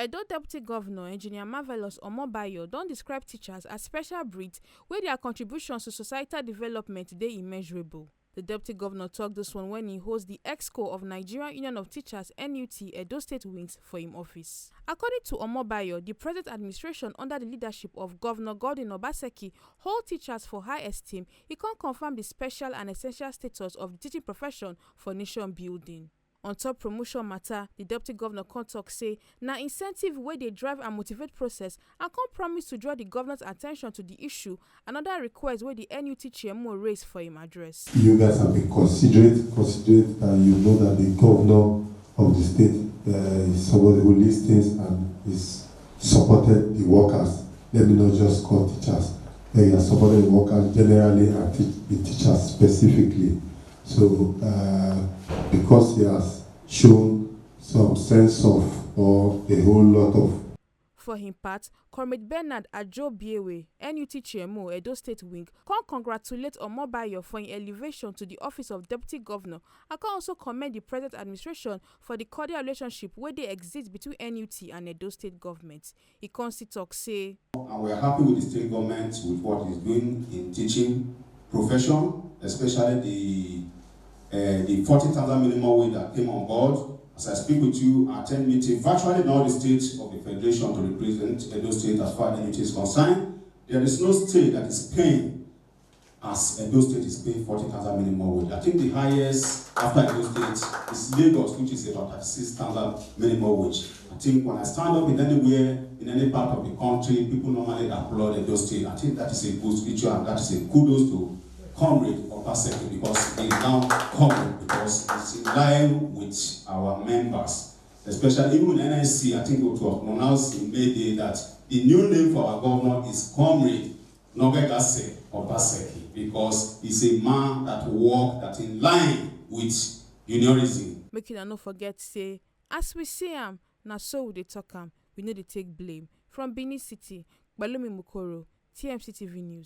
Edo Deputy Governor Engineer Marvelous Omobayo don describe teachers as special breeds where their contributions to societal development dey immeasurable. The Deputy Governor talked this one when he hosts the Exco of Nigerian Union of Teachers (NUT) Edo State Wings for him office. According to Omobayo, the present administration under the leadership of Governor Obaseki hold teachers for high esteem. He can confirm the special and essential status of the teaching profession for nation building. On top promotion matter, the Deputy Governor con tok say na incentive wey dey drive and motivate process and con promise to draw the governor's attention to the issue. Another request wey the NUT CHMO raised for him address. You guys have been considerate, and you know that the governor of the state is somebody who listens and is supported the workers. Let me not just call teachers. He has supported the workers generally and the teachers specifically. So because he has shown some sense of or a whole lot of. For him part, Comrade Bernard Ajobiewe, NUT CHMO Edo State Wing, can congratulate Omobayo for his elevation to the office of Deputy Governor and can also commend the present administration for the cordial relationship where they exist between NUT and Edo State government. He can still talk say, and we are happy with the state government with what it's doing in teaching profession, especially the 40,000 minimum wage that came on board. As I speak with you, I attend meeting virtually in all the states of the Federation to represent Edo State as far as NUT is concerned. There is no state that is paying as Edo State is paying 40,000 minimum wage. I think the highest after Edo State is Lagos, which is about 36,000 minimum wage. I think when I stand up in anywhere, in any part of the country, people normally applaud Edo State. I think that is a good feature and that is a kudos to Comrade Obaseki because he is now comrade because it's in line with our members, especially even in NSC. I think it was announced in May Day that the new name for our governor is Comrade Nogegase Obaseki because he's a man that walk that in line with unionism. Make you not forget say, as we see him, na so we dey talk am. We know they take blame. From Benin City, Balumi Mukoro, TMC TV News.